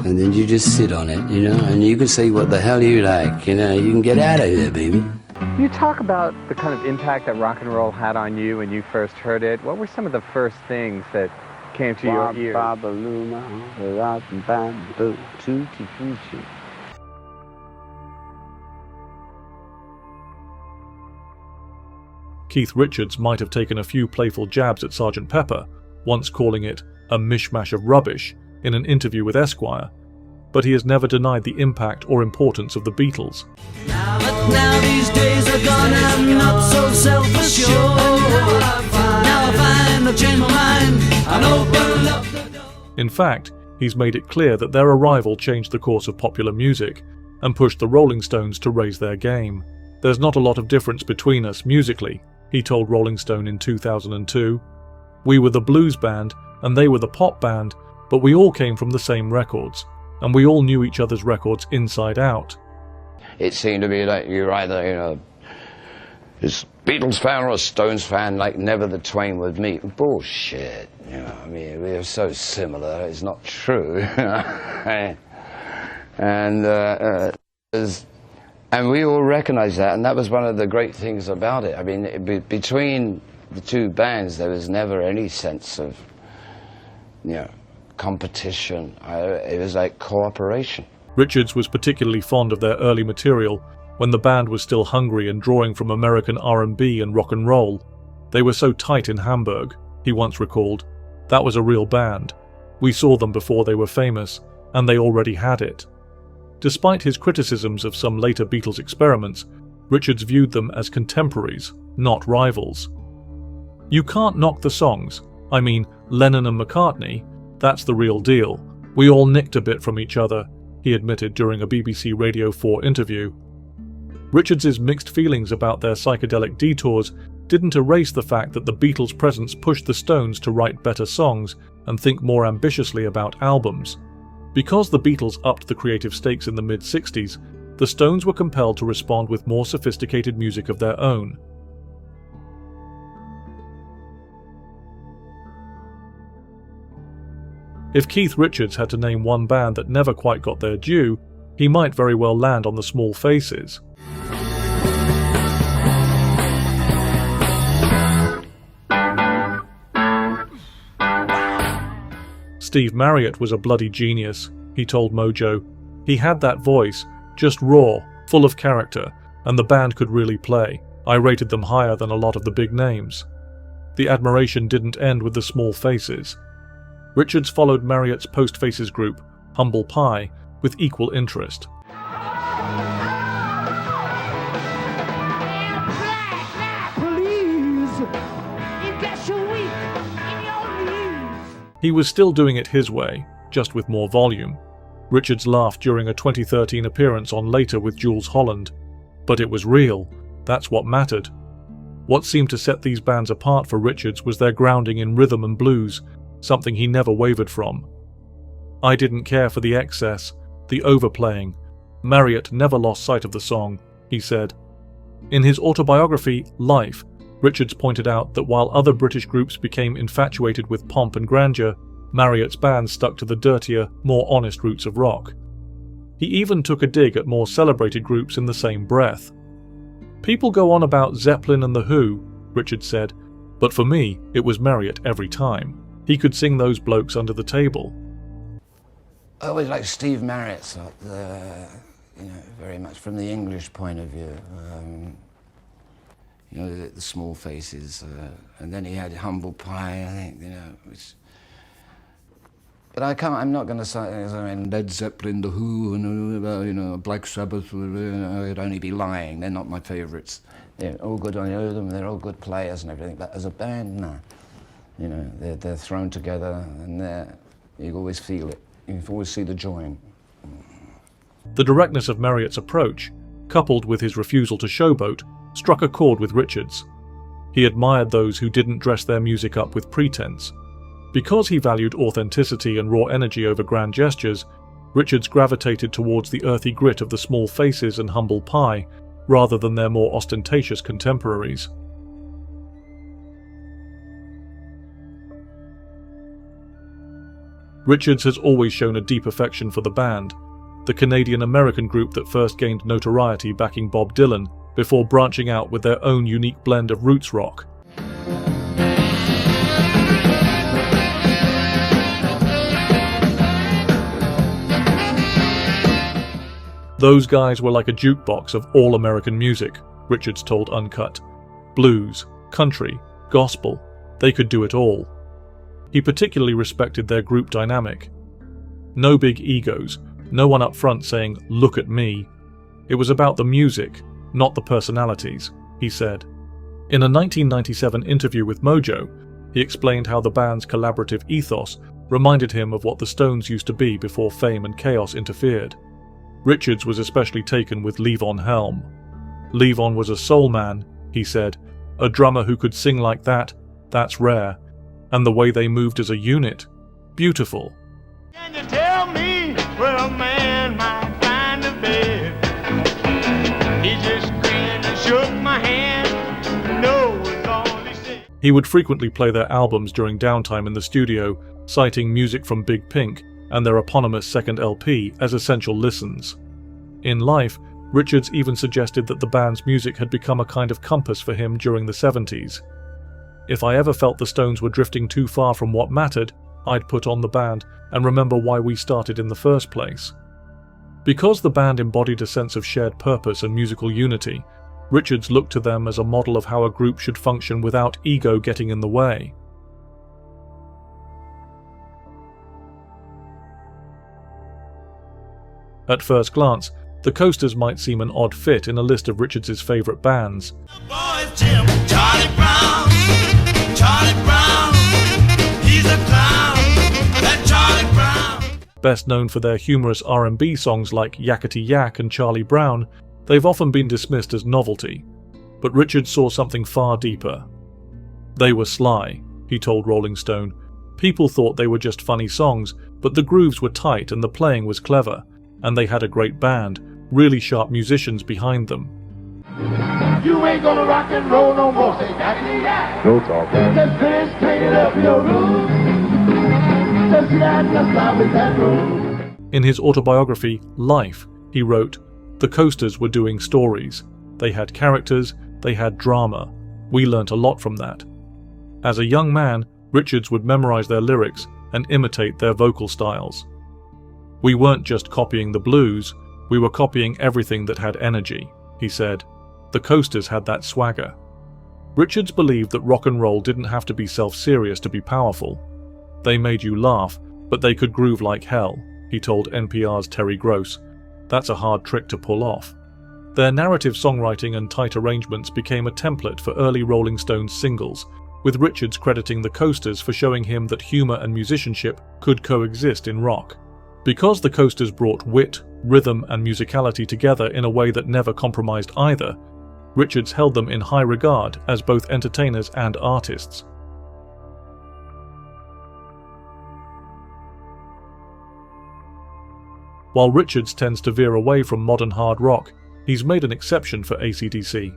and then you just sit on it, you know, and you can say what the hell you like, you know, you can get out of here, baby. You talk about the kind of impact that rock and roll had on you when you first heard it. What were some of the first things that came to your ears? Keith Richards might have taken a few playful jabs at Sgt. Pepper, once calling it a mishmash of rubbish in an interview with Esquire, but he has never denied the impact or importance of the Beatles. Now these days are gone, I'm not so self-assured. Now I find I've changed my mind and opened up the door. In fact, he's made it clear that their arrival changed the course of popular music and pushed the Rolling Stones to raise their game. There's not a lot of difference between us musically, he told Rolling Stone in 2002. We were the blues band and they were the pop band, but we all came from the same records, and we all knew each other's records inside out. It seemed to be like you're either, you know, a Beatles fan or a Stones fan, like never the twain would meet. Bullshit, you know, I mean, we are so similar, it's not true. And we all recognized that, and that was one of the great things about it. I mean, between the two bands, there was never any sense of, you know, competition. It was like cooperation. Richards was particularly fond of their early material when the band was still hungry and drawing from American R&B and rock and roll. They were so tight in Hamburg, he once recalled. That was a real band. We saw them before they were famous, and they already had it. Despite his criticisms of some later Beatles experiments, Richards viewed them as contemporaries, not rivals. You can't knock the songs. I mean, Lennon and McCartney, that's the real deal. We all nicked a bit from each other, he admitted during a BBC Radio 4 interview. Richards's mixed feelings about their psychedelic detours didn't erase the fact that the Beatles' presence pushed the Stones to write better songs and think more ambitiously about albums. Because the Beatles upped the creative stakes in the mid-60s, the Stones were compelled to respond with more sophisticated music of their own. If Keith Richards had to name one band that never quite got their due, he might very well land on the Small Faces. Steve Marriott was a bloody genius, he told Mojo. He had that voice, just raw, full of character, and the band could really play. I rated them higher than a lot of the big names. The admiration didn't end with the Small Faces. Richards followed Marriott's post-Faces group, Humble Pie, with equal interest. He was still doing it his way, just with more volume. Richards laughed during a 2013 appearance on Later with Jools Holland. But it was real. That's what mattered. What seemed to set these bands apart for Richards was their grounding in rhythm and blues, something he never wavered from. I didn't care for the excess, the overplaying. Marriott never lost sight of the song, he said. In his autobiography, Life, Richards pointed out that while other British groups became infatuated with pomp and grandeur, Marriott's band stuck to the dirtier, more honest roots of rock. He even took a dig at more celebrated groups in the same breath. People go on about Zeppelin and The Who, Richards said, but for me, it was Marriott every time. He could sing those blokes under the table. I always like Steve Marriott, very much from the English point of view. The Small Faces, and then he had Humble Pie, I think, which... But I'm not going to say, Led Zeppelin, The Who, and, Black Sabbath, I'd only be lying. They're not my favourites. They're all good, I know them, they're all good players and everything, but as a band, no. They're thrown together, and you always feel it. You always see the join. The directness of Marriott's approach, coupled with his refusal to showboat, struck a chord with Richards. He admired those who didn't dress their music up with pretense. Because he valued authenticity and raw energy over grand gestures, Richards gravitated towards the earthy grit of the Small Faces and Humble Pie, rather than their more ostentatious contemporaries. Richards has always shown a deep affection for the band, the Canadian-American group that first gained notoriety backing Bob Dylan before branching out with their own unique blend of roots rock. Those guys were like a jukebox of all American music, Richards told Uncut. Blues, country, gospel, they could do it all. He particularly respected their group dynamic. No big egos, no one up front saying, "Look at me." It was about the music, not the personalities, he said. In a 1997 interview with Mojo, he explained how the band's collaborative ethos reminded him of what the Stones used to be before fame and chaos interfered. Richards was especially taken with Levon Helm. Levon was a soul man, he said, a drummer who could sing like that, that's rare. And the way they moved as a unit, beautiful. Can you tell me where a man might find a bed? He just grinned and shook my hand. No was all he said. He would frequently play their albums during downtime in the studio, citing music from Big Pink and their eponymous second LP as essential listens. In life, Richards even suggested that the band's music had become a kind of compass for him during the 70s. If I ever felt the Stones were drifting too far from what mattered, I'd put on the band and remember why we started in the first place. Because the band embodied a sense of shared purpose and musical unity, Richards looked to them as a model of how a group should function without ego getting in the way. At first glance, the Coasters might seem an odd fit in a list of Richards' favourite bands. Boys, Jim, Charlie Brown, he's a clown, that Charlie Brown. Best known for their humorous R&B songs like Yakety Yak and Charlie Brown, they've often been dismissed as novelty. But Richards saw something far deeper. They were sly, he told Rolling Stone. People thought they were just funny songs, but the grooves were tight and the playing was clever, and they had a great band, really sharp musicians behind them. You ain't gonna rock and roll no more, say Yakety Yak. No talk. Just finish cleaning up your room. Just stop with that room. In his autobiography, Life, he wrote, "The Coasters were doing stories. They had characters, they had drama. We learnt a lot from that." As a young man, Richards would memorize their lyrics and imitate their vocal styles. "We weren't just copying the blues, we were copying everything that had energy," he said. The Coasters had that swagger. Richards believed that rock and roll didn't have to be self-serious to be powerful. They made you laugh, but they could groove like hell, he told NPR's Terry Gross. That's a hard trick to pull off. Their narrative songwriting and tight arrangements became a template for early Rolling Stones singles, with Richards crediting the Coasters for showing him that humor and musicianship could coexist in rock. Because the Coasters brought wit, rhythm, and musicality together in a way that never compromised either, Richards held them in high regard as both entertainers and artists. While Richards tends to veer away from modern hard rock, he's made an exception for AC/DC.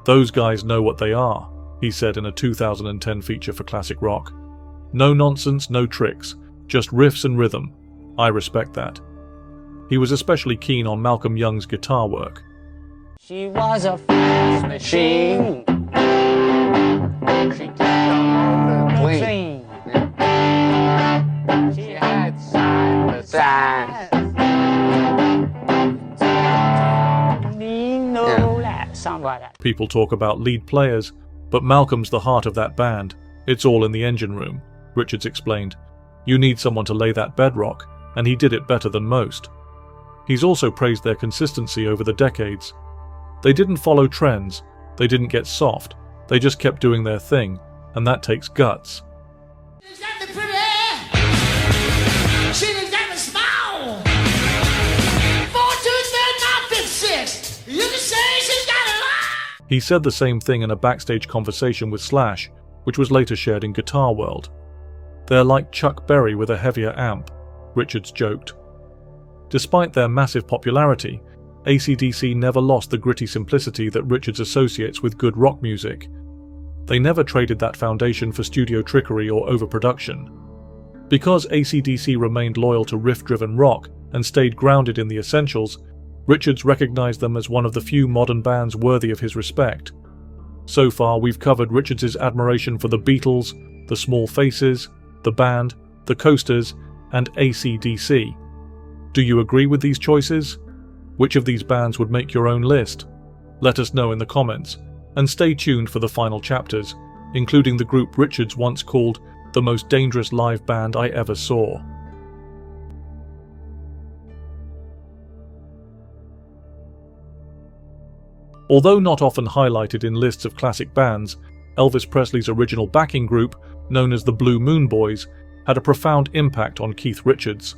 Those guys know what they are, he said in a 2010 feature for Classic Rock. No nonsense, no tricks, just riffs and rhythm. I respect that. He was especially keen on Malcolm Young's guitar work. She was a fast machine. She kept on clean. She had side to side. People talk about lead players, but Malcolm's the heart of that band. It's all in the engine room, Richards explained. You need someone to lay that bedrock, and he did it better than most. He's also praised their consistency over the decades. They didn't follow trends, they didn't get soft, they just kept doing their thing, and that takes guts. She's got the pretty she's got the smile. 4, 2, 3, 5, 6. You can say she's got a lot. He said the same thing in a backstage conversation with Slash, which was later shared in Guitar World. They're like Chuck Berry with a heavier amp, Richards joked. Despite their massive popularity, AC/DC never lost the gritty simplicity that Richards associates with good rock music. They never traded that foundation for studio trickery or overproduction. Because AC/DC remained loyal to riff-driven rock and stayed grounded in the essentials, Richards recognized them as one of the few modern bands worthy of his respect. So far, we've covered Richards' admiration for the Beatles, the Small Faces, the band, the Coasters, and AC/DC. Do you agree with these choices? Which of these bands would make your own list? Let us know in the comments, and stay tuned for the final chapters, including the group Richards once called the most dangerous live band I ever saw. Although not often highlighted in lists of classic bands, Elvis Presley's original backing group, known as the Blue Moon Boys, had a profound impact on Keith Richards.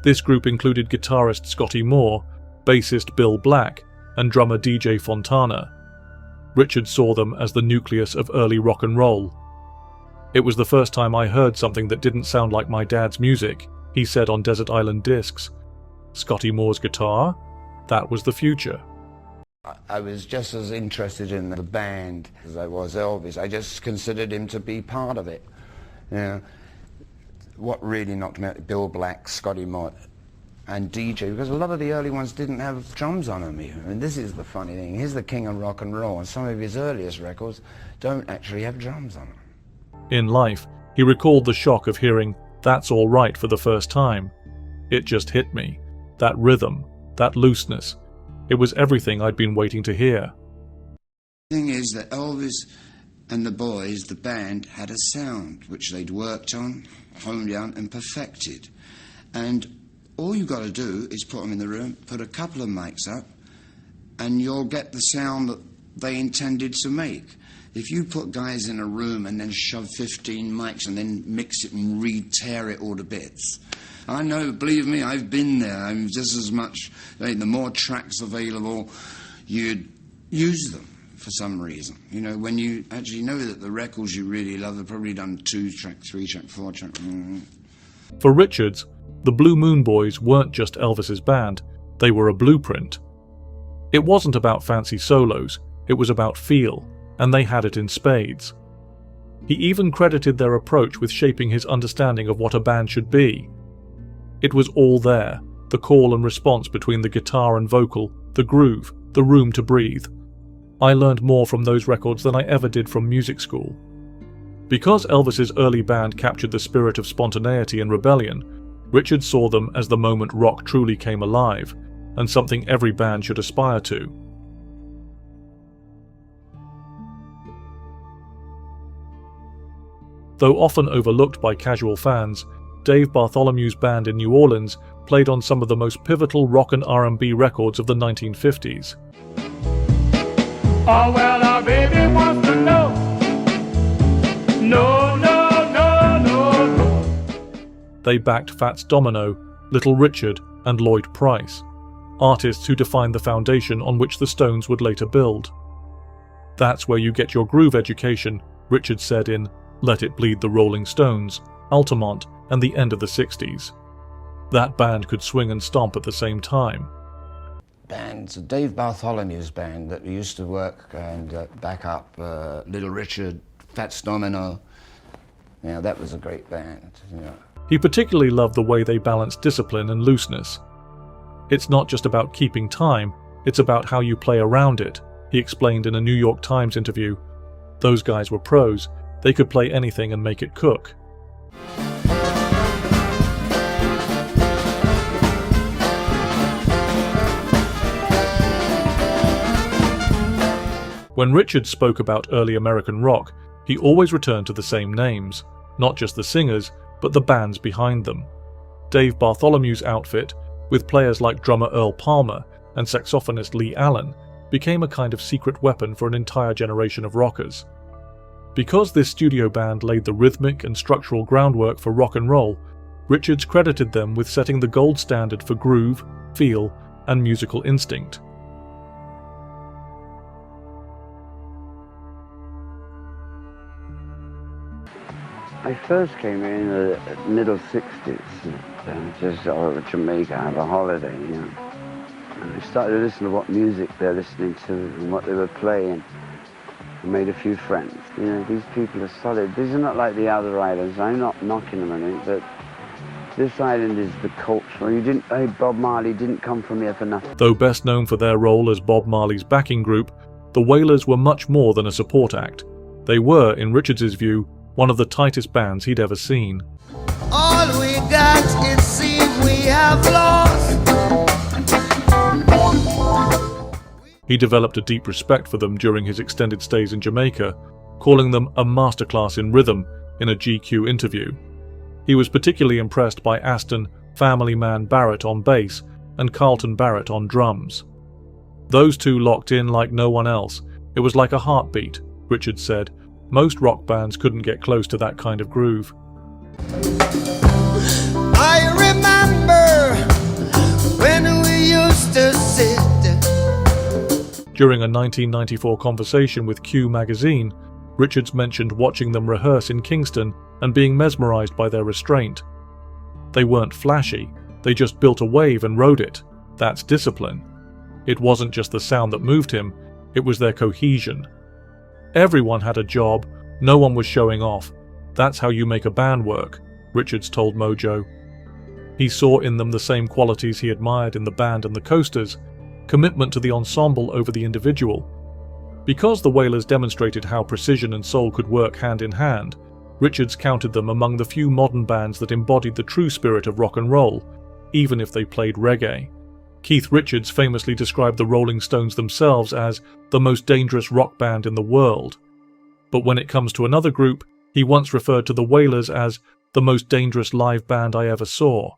This group included guitarist Scotty Moore, bassist Bill Black, and drummer DJ Fontana. Richards saw them as the nucleus of early rock and roll. "It was the first time I heard something that didn't sound like my dad's music," he said on Desert Island Discs. Scotty Moore's guitar? That was the future. I was just as interested in the band as I was Elvis. I just considered him to be part of it. You know, what really knocked me out, Bill Black, Scotty Moore, and DJ, because a lot of the early ones didn't have drums on them even. And this is the funny thing. He's the king of rock and roll, and some of his earliest records don't actually have drums on them. In life, he recalled the shock of hearing "That's All Right" for the first time. It just hit me. That rhythm, that looseness. It was everything I'd been waiting to hear. The thing is that Elvis and the boys, the band, had a sound which they'd worked on, honed down and perfected. And all you've got to do is put them in the room, put a couple of mics up, and you'll get the sound that they intended to make. If you put guys in a room and then shove 15 mics and then mix it and re-tear it all to bits, I know, believe me, I've been there. I'm just as much, the more tracks available, you'd use them for some reason. You know, when you actually know that the records you really love have probably done 2-track, 3-track, 4-track. For Richards, the Blue Moon Boys weren't just Elvis's band, they were a blueprint. It wasn't about fancy solos, it was about feel, and they had it in spades. He even credited their approach with shaping his understanding of what a band should be. It was all there, the call and response between the guitar and vocal, the groove, the room to breathe. I learned more from those records than I ever did from music school. Because Elvis's early band captured the spirit of spontaneity and rebellion, Richards saw them as the moment rock truly came alive, and something every band should aspire to. Though often overlooked by casual fans, Dave Bartholomew's band in New Orleans played on some of the most pivotal rock and R&B records of the 1950s. Oh, well, our baby wants to know. No, no, no, no, no. They backed Fats Domino, Little Richard, and Lloyd Price, artists who defined the foundation on which the Stones would later build. "That's where you get your groove education," Richards said in Let It Bleed the Rolling Stones, Altamont, and the end of the 60s. That band could swing and stomp at the same time. Bands, Dave Bartholomew's band that used to work and back up Little Richard, Fats Domino, that was a great band. He particularly loved the way they balanced discipline and looseness. "It's not just about keeping time, it's about how you play around it," he explained in a New York Times interview. Those guys were pros. They could play anything and make it cook. When Richards spoke about early American rock, he always returned to the same names, not just the singers, but the bands behind them. Dave Bartholomew's outfit, with players like drummer Earl Palmer and saxophonist Lee Allen, became a kind of secret weapon for an entire generation of rockers. Because this studio band laid the rhythmic and structural groundwork for rock and roll, Richards credited them with setting the gold standard for groove, feel, and musical instinct. I first came in the middle 60s, just out of Jamaica, have a holiday, you know. And I started to listen to what music they're listening to and what they were playing. I made a few friends. You know, these people are solid. These are not like the other islands. I'm not knocking them on it, but this island is the culture. Bob Marley didn't come from here for nothing. Though best known for their role as Bob Marley's backing group, the Wailers were much more than a support act. They were, in Richards' view, one of the tightest bands he'd ever seen. All we got, it seems we have lost. He developed a deep respect for them during his extended stays in Jamaica, calling them a masterclass in rhythm in a GQ interview. He was particularly impressed by Aston "Family Man" Barrett on bass and Carlton Barrett on drums. Those two locked in like no one else. It was like a heartbeat, Richards said. Most rock bands couldn't get close to that kind of groove. I remember when we used to sit. During a 1994 conversation with Q magazine, Richards mentioned watching them rehearse in Kingston and being mesmerized by their restraint. They weren't flashy, they just built a wave and rode it. That's discipline. It wasn't just the sound that moved him, it was their cohesion. Everyone had a job, no one was showing off. That's how you make a band work, Richards told Mojo. He saw in them the same qualities he admired in the band and the Coasters, commitment to the ensemble over the individual. Because the Wailers demonstrated how precision and soul could work hand in hand, Richards counted them among the few modern bands that embodied the true spirit of rock and roll, even if they played reggae. Keith Richards famously described the Rolling Stones themselves as the most dangerous rock band in the world. But when it comes to another group, he once referred to the Wailers as the most dangerous live band I ever saw.